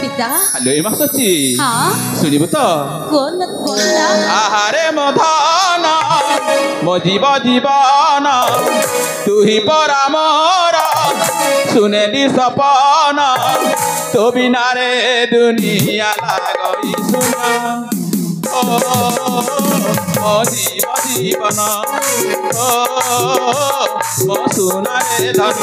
पिता हेलो ए मासची हाँ सुनिबो तो कौन कौन ना आहारे मो धन मो जीवन तू ही परामर सुनेली सपन तो बिना रे दुनिया लागई सुना ओ मो जीवन ओ मो सुना रे धन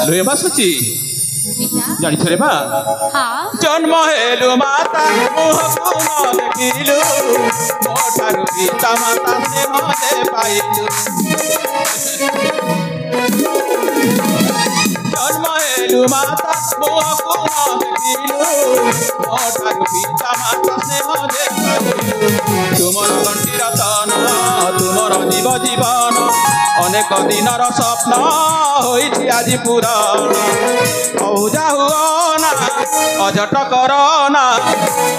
लो मासुची पिता जानी छरे बा हाँ जन्म हेलु माता मुहकु न देखिलु मोठारु पिता माता स्नेह दे पाइलु जन्म हेलु माता मुहकु न देखिलु मोठारु पिता माता स्नेह दे पाइलु तुमर गंठी रतन तुमर जीवन अनेक दिनर स्वप्न होइछि आजि पुराण अबुझा हुओ ना अझट करो ना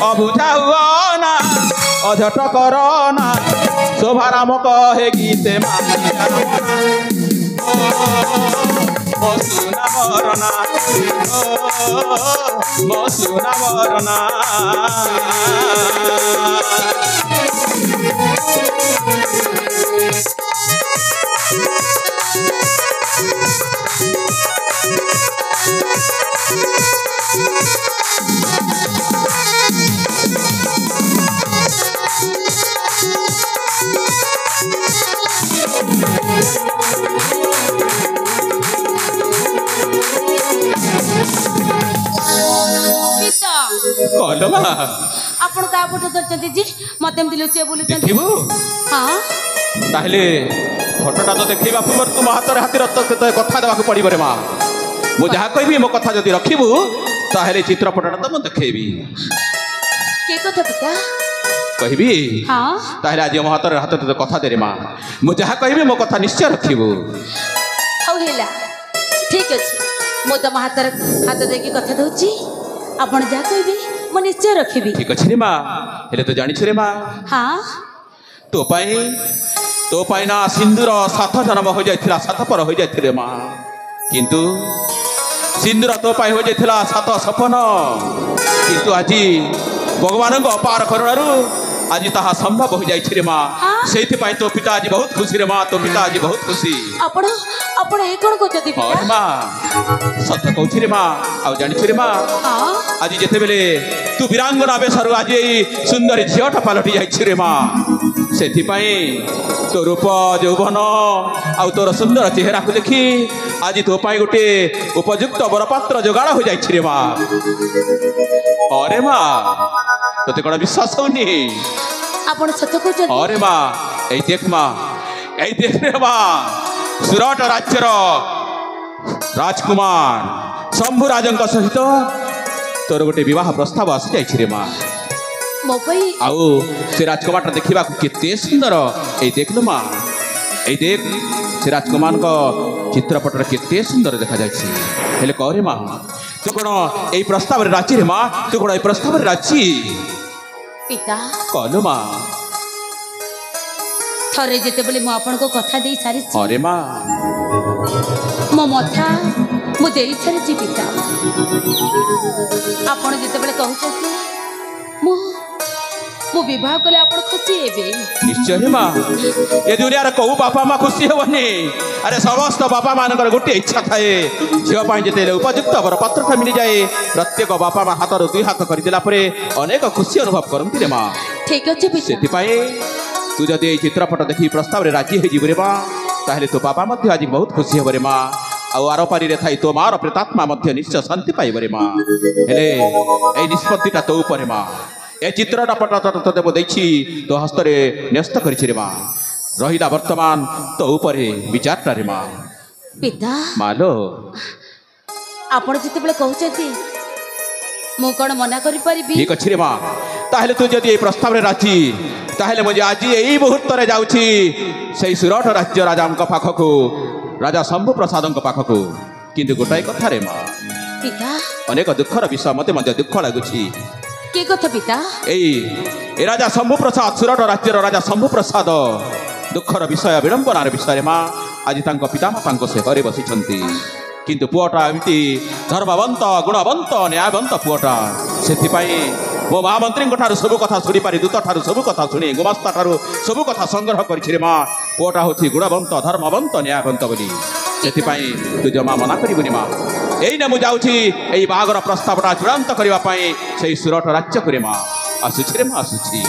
अबुझा हुओ ना अझट करो ना शोभाराम कहे गीते मो सुना बरना मो सुना बरना पिता कहलो बा आपण का फोटो धरचंती जी मते एमती लुचे बोलुचंती देखिबु हाँ ताहले फोटोटा तो देखैबा पूर्व तुम हाथ हाथी रत कथा देबाक पड़िबो रे मां मु जहा कहबी मो कथा जदि रखिबु ताहले चित्रपटटा तो मु देखैबी के कथा पिता कहबी हाँ ताहले आज मो हाथ कथा दे रे मां मु जहा कहबी मो कथा निश्चय रखिबु हौ हेला ठीक अछि मो तो हाथ देकी कथा दउची आपण जा कहबे मो निश्चय रखिबी ठीक अछि रे मां हेले तो जानि छु रे मां हाँ तो पाई ना सिंदूर 7 जन्म हो जाइथिला 7 पर हो जाइथिले मां किंतु सिंदूर तो पाई हो जाइथिला 7 सपन किंतु आज भगवान को अपार करुणारू आज ताहा संभव हो जाइछि रे मां हाँ? सेति पाई तो पिता आज बहुत खुशी रे मां तो पिता आज बहुत खुशी आपण आपण ए कोन कहते हां पिता मां सत्य कहछि रे मां आ जानि छु रे मां हाँ आज जेते बेले तू वीरांगना बेसर आज एई सुंदर झियोटा पालटी जाइछि रे मां सेति पाई तो रूप यौवन आ तोर सुंदर चेहरा को देखी आज तो पाई गोटे उपयुक्त बरपात्र जोगाड़ हो जाइछि रे मां अरे मां तोते कोन विश्वास होनी आपण सत्य कहते अरे मां ए देख रे मां सुरट राज्यर राजकुमार शंभु राजन सहित तोर गोटे विवाह प्रस्ताव आसी जाइछि रे मां मो पई आउ से राजकुमार देखा केते सुंदर ए देखलो मां ए देख से राजकुमार को चित्रपट केते सुंदर देखा जाइछि हेले कहरे मां तू कोन ए प्रस्ताव रे राजी रे मां तू कोन ए प्रस्ताव रे राजी पिता कहलो मां थरे जेते बेले मो आपण को कथा देई सारी अरे मां मो मथा मो देई सारी पिता आपण जेते बेले कहउछथि मो मो विवाह कले आपण खुशी हेबे निश्चय रे मां ए दुनिया रे कहू बापा मां खुशी हेबनी अरे समस्त बापा मानकर गोटे इच्छा थाए झियो पाई जेते उपयुक्त बर पत्रटा मिल जाए प्रत्येक बापा मां हाथ रो दुई हाथ कर दिला परे अनेक खुशी अनुभव करंती रे मां ठीक अछि पिता सेति पाए तू जदि ए चित्रपट देखि प्रस्ताव रे राजी हे जिबरे मां ताहले तो बाबा मध्य आज बहुत खुशी हेबरे मां आउ आरो पारी रे थाई तो मार प्रेतात्मा मध्य निश्चय शांति पाइबरे मां हेले ए निष्पत्तिटा तो ऊपर मां ଏ ଚିତ୍ରଟା ପଟା ତତେ ମୁଁ ଦେଇଛି ତୋ ହସ୍ତରେ ନ୍ୟସ୍ତ କରିଛି ରେ ମା ରହିଲା ବର୍ତ୍ତମାନ ତୋ ଉପରେ ବିଚାରଟା ରେ ମା ପିତା ମାଲୋ ଆପଣ ଯେତେବେଳେ କହୁଛନ୍ତି ମୁଁ କ'ଣ ମନା କରିପାରିବି? ଠିକ ଅଛି ରେ ମା ତାହେଲେ ତୁ ଯଦି ଏଇ ପ୍ରସ୍ତାବରେ ରାଜି ତାହେଲେ ମୁଁ ଆଜି ଏଇ ମୁହୂର୍ତ୍ତରେ ଯାଉଛି ସେଇ ସୁରଟ ରାଜ୍ୟ ରାଜାଙ୍କ ପାଖକୁ ରାଜା ଶମ୍ଭୁ ପ୍ରସାଦଙ୍କ ପାଖକୁ କିନ୍ତୁ ଗୋଟାଏ କଥା ରେ ମା ପିତା ଅନେକ ଦୁଃଖର ବିଷୟ ମୋତେ ମଧ୍ୟ ଦୁଃଖ ଲାଗୁଛି କି କଥା ପିତା? ଏଇ ରାଜା ଶମ୍ଭୁ ପ୍ରସାଦ ସୁରଟ ରାଜ୍ୟର ରାଜା ଶମ୍ଭୁ ପ୍ରସାଦ ଦୁଃଖର ବିଷୟ ବିଡ଼ମ୍ବନାର ବିଷୟରେ ମା ଆଜି ତାଙ୍କ ପିତାମାତାଙ୍କ ସେ ଘରେ ବସିଛନ୍ତି କିନ୍ତୁ ପୁଅଟା ଏମିତି ଧର୍ମବନ୍ତ ଗୁଣବନ୍ତ ନ୍ୟାୟବନ୍ତ ପୁଅଟା ସେଥିପାଇଁ ମୋ ମହାମନ୍ତ୍ରୀଙ୍କ ଠାରୁ ସବୁ କଥା ଶୁଣିପାରି ଦୂତ ଠାରୁ ସବୁ କଥା ଶୁଣି ଗୁମାସ୍ତା ଠାରୁ ସବୁ କଥା ସଂଗ୍ରହ କରିଛି ରେ ମା ପୁଅଟା ହେଉଛି ଗୁଣବନ୍ତ ଧର୍ମବନ୍ତ ନ୍ୟାୟବନ୍ତ ବୋଲି ସେଥିପାଇଁ ତୁ ଜମା ମନା କରିବୁନି ମା ଏଇନା ମୁଁ ଯାଉଛି ଏଇ ବାହାଘର ପ୍ରସ୍ତାବଟା ଚୂଡ଼ାନ୍ତ କରିବା ପାଇଁ ସେଇ ସୁରଟ ରାଜ୍ୟକୁ ରେ ମା ଆସୁଛି ରେ ମା ଆସୁଛି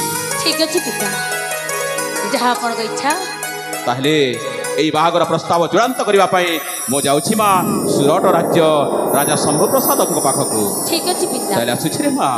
ଠିକ ଅଛି ପିତା ଯାହା ଆପଣଙ୍କ ଇଚ୍ଛା ତାହେଲେ এই ବାହାଘର ପ୍ରସ୍ତାବ ଚୂଡ଼ାନ୍ତ କରିବା ପାଇଁ ମୁଁ ଯାଉଛି ମା ସୁରଟ ରାଜ୍ୟ ରାଜା ଶମ୍ଭୁ ପ୍ରସାଦଙ୍କ ପାଖକୁ ଠିକ ଅଛି ପିତା ତାହେଲେ ଆସୁଛି ରେ ମା